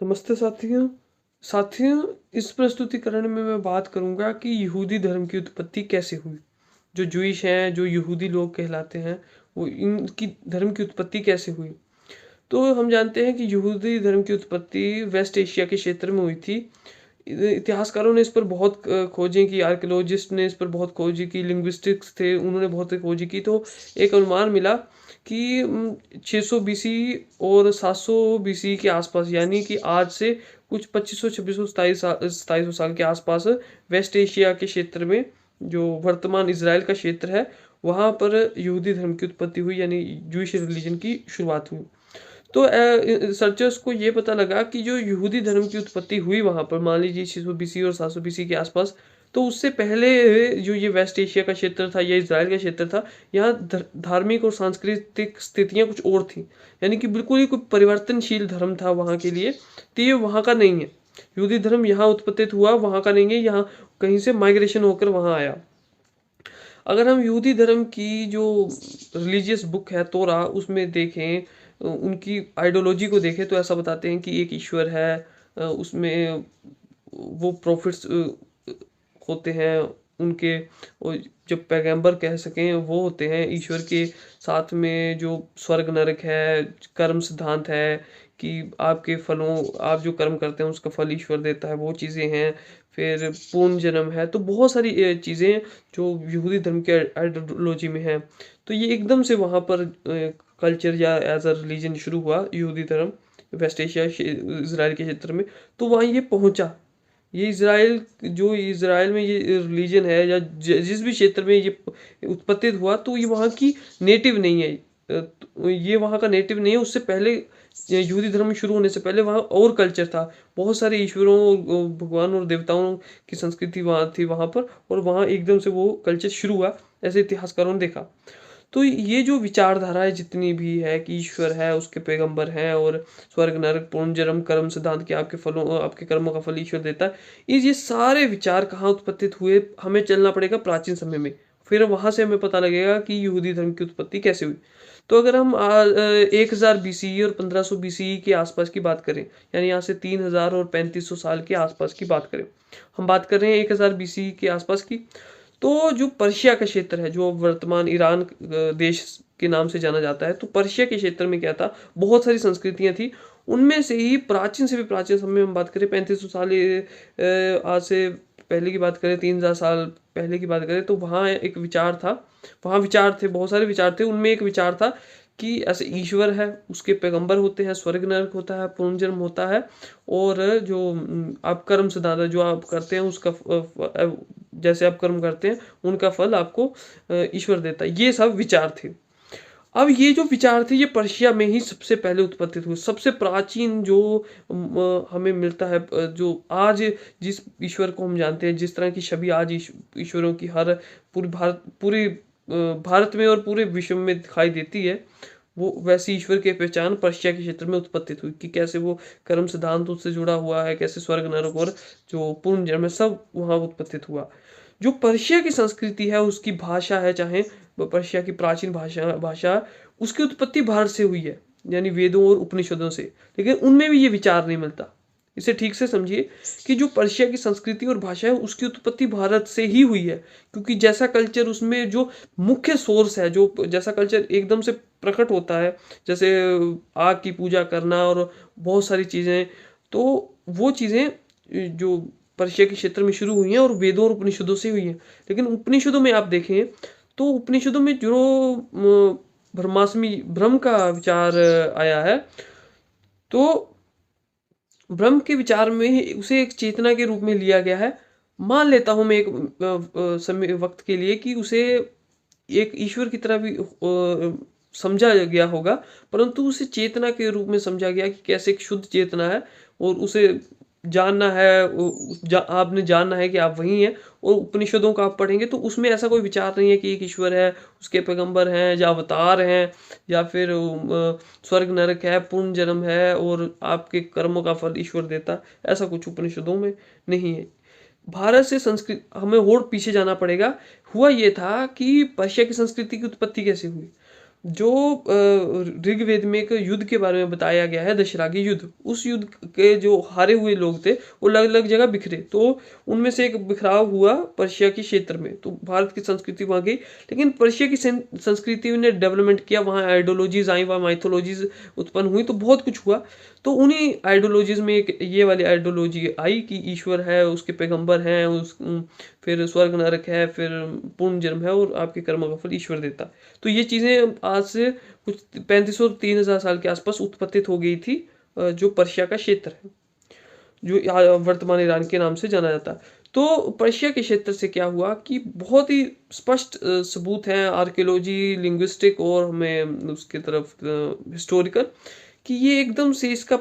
नमस्ते साथियों। साथियों, इस प्रस्तुतिकरण में मैं बात करूँगा कि यहूदी धर्म की उत्पत्ति कैसे हुई। जो जूइश हैं, जो यहूदी लोग कहलाते हैं, वो इनकी धर्म की उत्पत्ति कैसे हुई। तो हम जानते हैं कि यहूदी धर्म की उत्पत्ति वेस्ट एशिया के क्षेत्र में हुई थी। इतिहासकारों ने इस पर बहुत खोजें की, आर्कियोलॉजिस्ट ने इस पर बहुत खोजें की, लिंग्विस्टिक्स थे, उन्होंने बहुत खोजें की। तो एक अनुमान मिला कि 600 बीसी और 700 बीसी के आसपास, यानी कि आज से कुछ 2500 2600 2700 साल के आसपास वेस्ट एशिया के क्षेत्र में, जो वर्तमान इसराइल का क्षेत्र है, वहाँ पर यहूदी धर्म की उत्पत्ति हुई, यानी जूइश रिलीजन की शुरुआत हुई। तो सर्चर्स को ये पता लगा कि जो यहूदी धर्म की उत्पत्ति हुई वहाँ पर, मान लीजिए 600 बीसी और 700 बीसी के आसपास, तो उससे पहले जो ये वेस्ट एशिया का क्षेत्र था, या इज़राइल का क्षेत्र था, यहाँ धार्मिक और सांस्कृतिक स्थितियाँ कुछ और थी। यानी कि बिल्कुल ही कोई परिवर्तनशील धर्म था वहाँ के लिए, तो ये वहाँ का नहीं है। यहूदी धर्म यहाँ उत्पत्तित हुआ, वहाँ का नहीं है, यहाँ कहीं से माइग्रेशन होकर वहाँ आया। अगर हम यहूदी धर्म की जो रिलीजियस बुक है तोरा, उसमें देखें, उनकी आइडियोलॉजी को देखें, तो ऐसा बताते हैं कि एक ईश्वर है। उसमें वो प्रोफिट्स होते हैं उनके, और जब पैगंबर कह सकें वो होते हैं ईश्वर के। साथ में जो स्वर्ग नरक है, कर्म सिद्धांत है कि आपके फलों, आप जो कर्म करते हैं उसका फल ईश्वर देता है, वो चीज़ें हैं। फिर पूर्ण जन्म है, तो बहुत सारी चीज़ें जो यहूदी धर्म के आइडियोलॉजी में है। तो ये एकदम से वहाँ पर कल्चर या एज अ रिलीजन शुरू हुआ यहूदी धर्म वेस्ट एशिया इसराइल के क्षेत्र में। तो वहाँ ये पहुँचा। ये इज़राइल, जो इज़राइल में ये रिलीजन है, या जिस भी क्षेत्र में ये उत्पत्तित हुआ, तो ये वहाँ की नेटिव नहीं है। तो ये वहाँ का नेटिव नहीं है। उससे पहले, यहूदी धर्म शुरू होने से पहले, वहाँ और कल्चर था। बहुत सारे ईश्वरों, भगवान और देवताओं की संस्कृति वहाँ थी वहाँ पर, और वहाँ एकदम से वो कल्चर शुरू हुआ, ऐसे इतिहासकारों ने देखा। तो ये जो विचारधाराएँ जितनी भी है कि ईश्वर है, उसके पैगंबर हैं, और स्वर्ग नरक पुनर्जन्म कर्म सिद्धांत कि आपके फलों, आपके कर्मों का फल ईश्वर देता है। ये सारे विचार कहाँ उत्पत्तित हुए, हमें चलना पड़ेगा प्राचीन समय में। फिर वहाँ से हमें पता लगेगा कि यहूदी धर्म की उत्पत्ति कैसे हुई। तो अगर हम 1000 बीसी और 1500 बीसी के आसपास की बात करें, यानी यहाँ से 3000 और 3500 साल के आसपास की बात करें, हम बात कर रहे हैं 1000 बीसी के आसपास की। तो जो पर्शिया का क्षेत्र है, जो वर्तमान ईरान देश के नाम से जाना जाता है, तो पर्शिया के क्षेत्र में क्या था, बहुत सारी संस्कृतियां थी। उनमें से ही प्राचीन से भी प्राचीन समय में हम बात करें, 3500 साल आज से पहले की बात करें, 3000 साल पहले की बात करें, तो वहाँ एक विचार था। वहाँ विचार थे, बहुत सारे विचार थे। उनमें एक विचार था कि ऐसे ईश्वर है, उसके पैगंबर होते हैं, स्वर्ग नरक होता है, पुनर्जन्म होता है, और जो आप कर्म सिद्धांत है, जो आप करते हैं उसका जैसे आप कर्म करते हैं उनका फल आपको ईश्वर देता है। ये सब विचार थे। अब ये जो विचार थे, ये पर्शिया में ही सबसे पहले उत्पत्तित हुए। सबसे प्राचीन जो हमें मिलता है, जो आज जिस ईश्वर को हम जानते हैं, जिस तरह की छवि आज ईश्वरों की हर भारत में और पूरे विश्व में दिखाई देती है, वो वैसी ईश्वर की पहचान पर्शिया के क्षेत्र में उत्पत्तित हुई, कि कैसे वो कर्म सिद्धांत उससे जुड़ा हुआ है, कैसे स्वर्ग नरक और जो पूर्ण जन्म है, सब वहाँ उत्पत्तित हुआ। जो पर्शिया की संस्कृति है, उसकी भाषा है, चाहे वो पर्शिया की प्राचीन भाषा भाषा उसकी उत्पत्ति भारत से हुई है, यानी वेदों और उपनिषदों से। लेकिन उनमें भी ये विचार नहीं मिलता। इसे ठीक से समझिए कि जो पर्शिया की संस्कृति और भाषा है, उसकी उत्पत्ति भारत से ही हुई है। क्योंकि जैसा कल्चर, उसमें जो मुख्य सोर्स है, जो जैसा कल्चर एकदम से प्रकट होता है, जैसे आग की पूजा करना और बहुत सारी चीज़ें, तो वो चीज़ें जो पर्शिया के क्षेत्र में शुरू हुई हैं, और वेदों और उपनिषदों से हुई हैं। लेकिन उपनिषदों में आप देखें, तो उपनिषदों में जो ब्रह्मास्मि ब्रह्म का विचार आया है, तो ब्रह्म के विचार में उसे एक चेतना के रूप में लिया गया है। मान लेता हूँ मैं एक समय वक्त के लिए कि उसे एक ईश्वर की तरह भी समझा गया होगा, परंतु उसे चेतना के रूप में समझा गया कि कैसे एक शुद्ध चेतना है, और उसे जानना है, आपने जानना है कि आप वही हैं। और उपनिषदों का आप पढ़ेंगे तो उसमें ऐसा कोई विचार नहीं है कि एक ईश्वर है, उसके पैगंबर हैं या अवतार हैं, या फिर स्वर्ग नरक है, पूर्ण जन्म है, और आपके कर्मों का फल ईश्वर देता। ऐसा कुछ उपनिषदों में नहीं है। भारत से संस्कृत हमें और पीछे जाना पड़ेगा। हुआ ये था कि पर्शिया की संस्कृति की उत्पत्ति कैसे हुई। जो ऋग्वेद में एक युद्ध के बारे में बताया गया है, दशरागी युद्ध, उस युद्ध के जो हारे हुए लोग थे वो अलग अलग जगह बिखरे, तो उनमें से एक बिखराव हुआ पर्शिया के क्षेत्र में। तो भारत की संस्कृति वहाँ गई, लेकिन पर्शिया की संस्कृति ने डेवलपमेंट किया, वहाँ आइडियोलॉजीज आई, वहाँ माइथोलॉजीज उत्पन्न हुई, तो बहुत कुछ हुआ। तो उन्हीं आइडियोलॉजीज में एक ये वाली आइडियोलॉजी आई कि ईश्वर है, उसके पैगंबर हैं, फिर स्वर्ग नरक है, फिर पुनर्जन्म है, और आपके कर्मों का फल ईश्वर देता है। तो ये चीज़ें आज से कुछ 3500 और 3000 साल के आसपास उत्पत्तित हो गई थी, जो पर्शिया का क्षेत्र है, जो वर्तमान ईरान के नाम से जाना जाता है। तो पर्शिया के क्षेत्र से क्या हुआ कि बहुत ही स्पष्ट सबूत हैं, आर्कियोलॉजी, लिंग्विस्टिक और हमें उसके तरफ हिस्टोरिकल, कि ये एकदम से इसका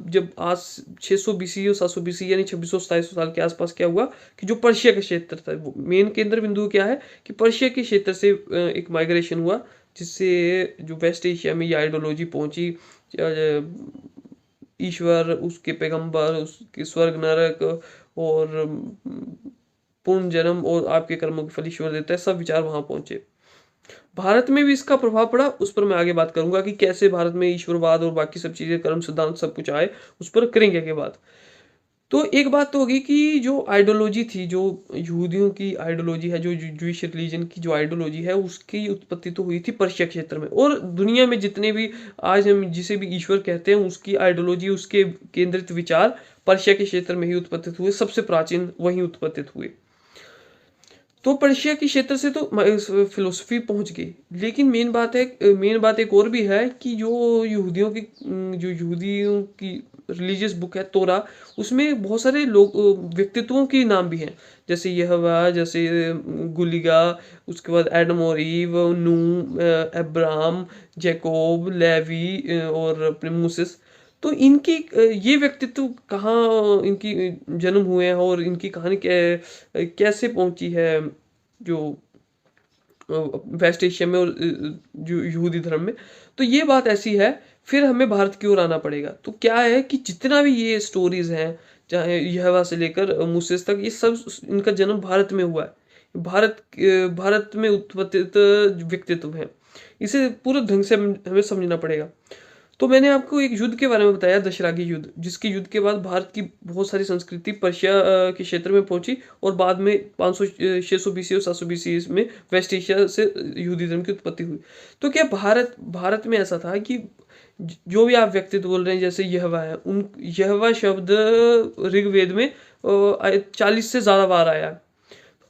जब आज 600 बीसी और 700 बीसी यानी 2600-2700 साल के आसपास क्या हुआ कि जो पर्शिया का क्षेत्र था, वो मेन केंद्र बिंदु क्या है कि पर्शिया के क्षेत्र से एक माइग्रेशन हुआ, जिससे जो वेस्ट एशिया में ये आइडियोलॉजी पहुंची, ईश्वर, उसके पैगंबर, उसके स्वर्ग नरक और पुनर्जन्म और आपके कर्मों के फल ईश्वर देता है, सब विचार वहां पहुंचे। भारत में भी इसका प्रभाव पड़ा, उस पर मैं आगे बात करूंगा कि कैसे भारत में ईश्वरवाद और बाकी सब चीजें, कर्म सिद्धांत सब कुछ आए, उस पर करेंगे आगे बात। तो एक बात तो होगी कि जो आइडियोलॉजी थी, जो यहूदियों की आइडियोलॉजी है, जो जूइश रिलीजन की जो आइडियोलॉजी है, उसकी उत्पत्ति तो हुई थी पर्शिया क्षेत्र में। और दुनिया में जितने भी आज हम जिसे भी ईश्वर कहते हैं, उसकी आइडियोलॉजी, उसके केंद्रित विचार पर्शिया के क्षेत्र में ही उत्पत्तित हुए, सबसे प्राचीन वहीं उत्पत्तित हुए। तो पर्शिया के क्षेत्र से तो फिलोसफी पहुंच गई, लेकिन मेन बात एक और भी है कि जो यहूदियों की रिलीजियस बुक है तोरा, उसमें बहुत सारे लोग, व्यक्तित्वों के नाम भी हैं, जैसे यहोवा, जैसे गुलिगा, उसके बाद एडम और ईव, नू, अब्राहम, जैकोब, लेवी, और अपने मूसेस। तो इनकी ये व्यक्तित्व कहाँ इनकी जन्म हुए हैं, और इनकी कहानी कैसे पहुंची है जो वेस्ट एशिया में और जो यहूदी धर्म में। तो ये बात ऐसी है, फिर हमें भारत की ओर आना पड़ेगा। तो क्या है कि जितना भी ये स्टोरीज हैं, चाहे यहोवा से लेकर मूसेस तक, ये सब इनका जन्म भारत में हुआ है। भारत में उत्पत्तित व्यक्तित्व है, इसे पूरे ढंग से हमें समझना पड़ेगा। तो मैंने आपको एक युद्ध के बारे में बताया, दशरागी युद्ध, जिसके युद्ध के बाद भारत की बहुत सारी संस्कृति पर्शिया के क्षेत्र में पहुंची, और बाद में 500 600 बीसी और 700 बीसी में वेस्ट एशिया से यहूदी धर्म की उत्पत्ति हुई। तो क्या भारत में ऐसा था कि जो भी आप व्यक्तित्व बोल रहे हैं, जैसे यहोवा है, उन यहोवा शब्द ऋग्वेद में 40 से ज़्यादा बार आया।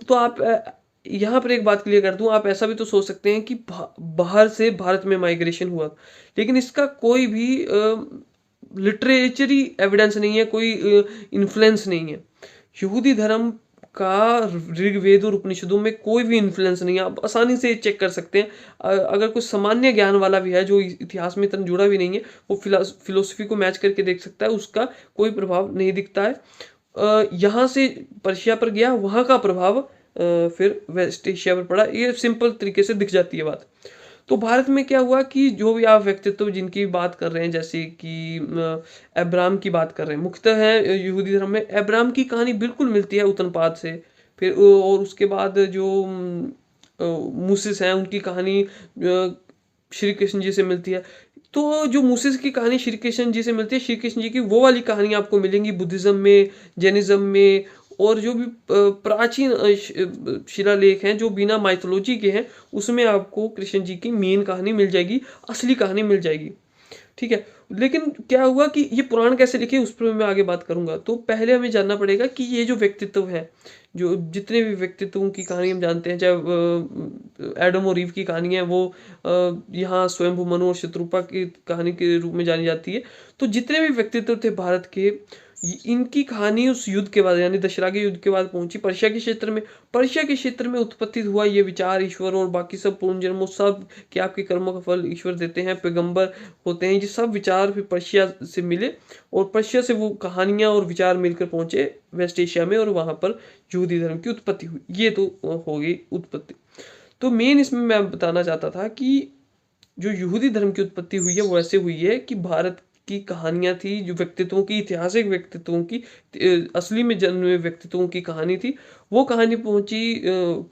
तो आप यहाँ पर एक बात क्लियर कर दूं, आप ऐसा भी तो सोच सकते हैं कि बाहर से भारत में माइग्रेशन हुआ, लेकिन इसका कोई भी लिटरेचरी एविडेंस नहीं है, कोई इन्फ्लुएंस नहीं है। यहूदी धर्म का ऋग्वेद और उपनिषदों में कोई भी इन्फ्लुएंस नहीं है, आप आसानी से चेक कर सकते हैं। अगर कोई सामान्य ज्ञान वाला भी है, जो इतिहास में इतना जुड़ा भी नहीं है, वो फिलोसफी को मैच करके देख सकता है, उसका कोई प्रभाव नहीं दिखता है। यहाँ से पर्शिया पर गया, वहाँ का प्रभाव फिर वेस्ट एशिया पर पड़ा, ये सिंपल तरीके से दिख जाती है बात। तो भारत में क्या हुआ कि जो भी आप व्यक्तित्व जिनकी बात कर रहे हैं, जैसे कि अब्राहम की बात कर रहे हैं, मुख्यतः है यहूदी धर्म में अब्राहम की कहानी बिल्कुल मिलती है उत्तनपाद से। फिर और उसके बाद जो मूसेस हैं, उनकी कहानी श्री कृष्ण जी से मिलती है। तो जो मूसेस की कहानी श्री कृष्ण जी से मिलती है, श्री कृष्ण जी की वो वाली कहानी आपको मिलेंगी बुद्धिज्म में, जैनिज्म में, और जो भी प्राचीन शिलालेख हैं जो बिना माइथोलॉजी के हैं, उसमें आपको कृष्ण जी की मेन कहानी मिल जाएगी, असली कहानी मिल जाएगी। ठीक है, लेकिन क्या हुआ कि ये पुराण कैसे लिखे, उस पर मैं आगे बात करूंगा। तो पहले हमें जानना पड़ेगा कि ये जो व्यक्तित्व है, जो जितने भी व्यक्तित्वों की कहानी हम जानते हैं, चाहे एडम और ईव की कहानी है, वो यहाँ स्वयंभू मनु और शत्रुपा की कहानी के रूप में जानी जाती है। तो जितने भी व्यक्तित्व थे भारत के, इनकी कहानी उस युद्ध के बाद, यानी दशरागी युद्ध के बाद पहुंची पर्शिया के क्षेत्र में। पर्शिया के क्षेत्र में उत्पत्ति हुआ ये विचार, ईश्वर और बाकी सब पुनर्जन्मों, सब कि आपके कर्मों का फल ईश्वर देते हैं, पैगंबर होते हैं, ये सब विचार फिर पर्शिया से मिले, और पर्शिया से वो कहानियां और विचार मिलकर पहुंचे वेस्ट एशिया में, और वहां पर यहूदी धर्म की उत्पत्ति हुई। ये तो हो गई उत्पत्ति। तो मेन इसमें मैं बताना चाहता था कि जो यहूदी धर्म की उत्पत्ति हुई है, वो ऐसे हुई है कि भारत की कहानियां थी, जो व्यक्तित्वों की, ऐतिहासिक व्यक्तित्वों की, असली में जन्मे व्यक्तित्वों की कहानी थी, वो कहानी पहुंची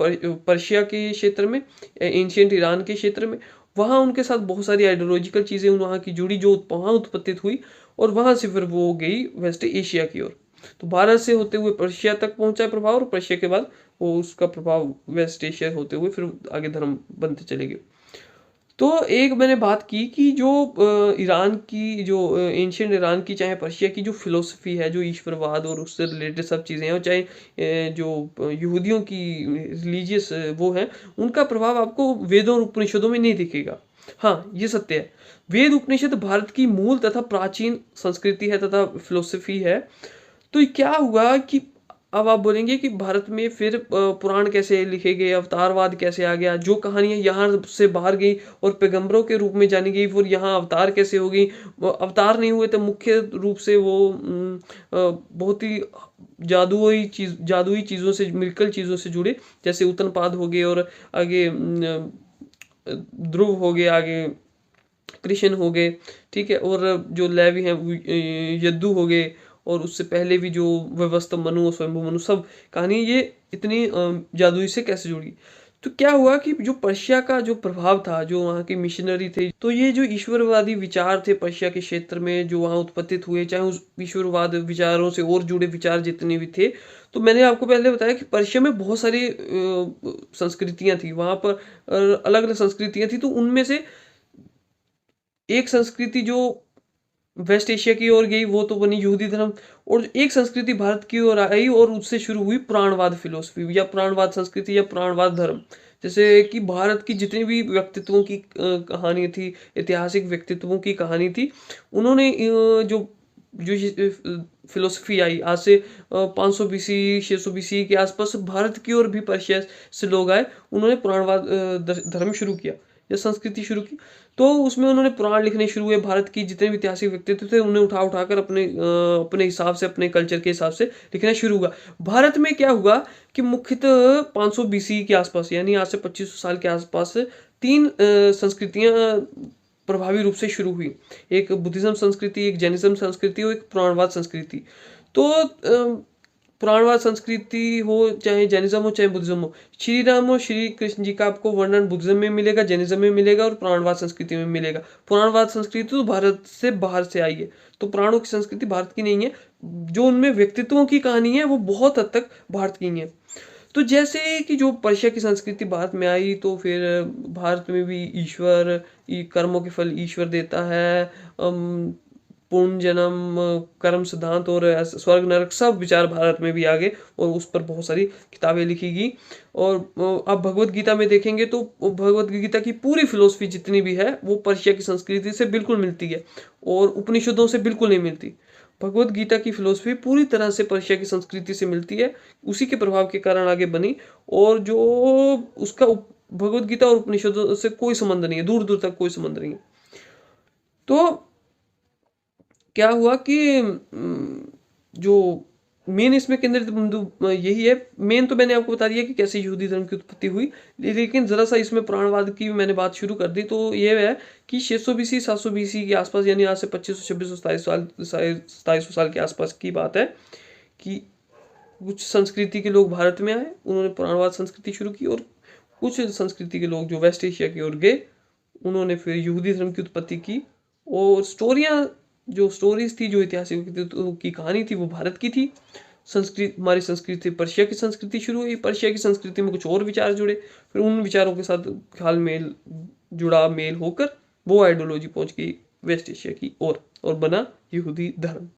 पर्शिया के क्षेत्र में, एंशियंट ईरान के क्षेत्र में। वहाँ उनके साथ बहुत सारी आइडियोलॉजिकल चीज़ें वहाँ की जुड़ी, जो वहाँ उत्पत्तित हुई, और वहाँ से फिर वो गई वेस्ट एशिया की ओर। तो भारत से होते हुए पर्शिया तक पहुंचा प्रभाव, और पर्शिया के बाद वो उसका प्रभाव वेस्ट एशिया होते हुए फिर आगे धर्म बनते चले गए। तो एक मैंने बात की कि जो ईरान की जो एंशियंट ईरान की, चाहे पर्शिया की जो फिलोसफी है, जो ईश्वरवाद और उससे रिलेटेड सब चीज़ें हैं, और चाहे जो यहूदियों की रिलीजियस वो है, उनका प्रभाव आपको वेदों और उपनिषदों में नहीं दिखेगा। हाँ, ये सत्य है। वेद उपनिषद भारत की मूल तथा प्राचीन संस्कृति है तथा फिलोसफी है। तो क्या हुआ कि अब आप बोलेंगे कि भारत में फिर पुराण कैसे लिखे गए, अवतारवाद कैसे आ गया, जो कहानियां यहाँ से बाहर गई और पैगंबरों के रूप में जानी गई, फिर यहाँ अवतार कैसे हो गई। वो अवतार नहीं हुए तो मुख्य रूप से वो बहुत ही जादुई चीज़ों से, मिरेकल चीज़ों से जुड़े, जैसे उत्तनपाद हो गए, और आगे ध्रुव हो गए, आगे कृष्ण हो गए, ठीक है, और जो लेवी हैं यद्दू हो गए, और उससे पहले भी जो व्यवस्था मनु और स्वयंभू मनु, सब कहानी ये इतनी जादुई से कैसे जुड़ी। तो क्या हुआ कि जो पर्शिया का जो प्रभाव था, जो वहाँ के मिशनरी थे, तो ये जो ईश्वरवादी विचार थे पर्शिया के क्षेत्र में जो वहाँ उत्पत्तित हुए, चाहे उस ईश्वरवाद विचारों से और जुड़े विचार जितने भी थे, तो मैंने आपको पहले बताया कि पर्शिया में बहुत सारी संस्कृतियां थी, वहाँ पर अलग अलग संस्कृतियां थी। तो उनमें से एक संस्कृति जो वेस्ट एशिया की ओर गई वो तो बनी यहूदी धर्म, और एक संस्कृति भारत की ओर आई और उससे शुरू हुई पुराणवाद फिलोसफी, या पुराणवाद संस्कृति, या पुराणवाद धर्म। जैसे कि भारत की जितनी भी व्यक्तित्वों की कहानी थी, ऐतिहासिक व्यक्तित्वों की कहानी थी, उन्होंने जो जो फिलोसफी आई आज से 500 बीसी 600 बीसी के आसपास, भारत की ओर भी पर्शिया से लोग आए, उन्होंने पुराणवाद धर्म शुरू किया या संस्कृति शुरू की। तो उसमें उन्होंने पुराण लिखने शुरू हुए, भारत की जितने भी ऐतिहासिक व्यक्तित्व थे उन्हें उठा उठाकर अपने हिसाब से, अपने कल्चर के हिसाब से लिखना शुरू हुआ। भारत में क्या हुआ कि मुख्यतः 500 बीसी के आसपास, यानी आज से 2500 साल के आसपास, तीन संस्कृतियां प्रभावी रूप से शुरू हुई। एक बुद्धिज्म संस्कृति, एक जैनिज्म संस्कृति, और एक पुराणवाद संस्कृति। तो पुराणवाद संस्कृति हो, चाहे जैनिज्म हो, चाहे बुद्धिज्म हो, श्री राम और श्री कृष्ण जी का आपको वर्णन बुद्धिज्म में मिलेगा, जैनिज्म में मिलेगा, और पुराणवाद संस्कृति में मिलेगा। पुराणवाद संस्कृति तो भारत से बाहर से आई है, तो पुराणों की संस्कृति भारत की नहीं है। जो उनमें व्यक्तित्वों की कहानी है वो बहुत हद तक भारत की है। तो जैसे कि जो पर्शिया की संस्कृति भारत में आई, तो फिर भारत में भी ईश्वर, कर्मों के फल ईश्वर देता है, पुनर्जन्म, कर्म सिद्धांत, और स्वर्ग नरक, सब विचार भारत में भी आ गए, और उस पर बहुत सारी किताबें लिखी गई। और आप भगवत गीता में देखेंगे तो भगवत गीता की पूरी फिलोसफी जितनी भी है वो पर्शिया की संस्कृति से बिल्कुल मिलती है, और उपनिषदों से बिल्कुल नहीं मिलती। भगवत गीता की फिलोसफी पूरी तरह से पर्शिया की संस्कृति से मिलती है, उसी के प्रभाव के कारण आगे बनी, और जो उसका भगवत गीता और उपनिषदों से कोई संबंध नहीं है, दूर दूर तक कोई संबंध नहीं है। तो क्या हुआ कि जो मेन इसमें केंद्रित बिंदु यही है। मेन तो मैंने आपको बता दिया कि कैसे यहूदी धर्म की उत्पत्ति हुई, लेकिन जरा सा इसमें पुराणवाद की मैंने बात शुरू कर दी। तो ये है कि 600 बीसी 700 बीसी के आसपास, यानी आज से 2500 2600 2700 साल के आसपास की बात है, कि कुछ संस्कृति के लोग भारत में आए, उन्होंने पुराणवाद संस्कृति शुरू की, और कुछ संस्कृति के लोग जो वेस्ट एशिया की ओर गए, उन्होंने फिर यहूदी धर्म की उत्पत्ति की। और जो स्टोरीज थी, जो ऐतिहासिक की कहानी थी, वो भारत की थी। संस्कृति, हमारी संस्कृति पर्शिया की संस्कृति शुरू हुई, पर्शिया की संस्कृति में कुछ और विचार जुड़े, फिर उन विचारों के साथ ख्याल मेल होकर वो आइडियोलॉजी पहुंच गई वेस्ट एशिया की ओर, और बना यहूदी धर्म।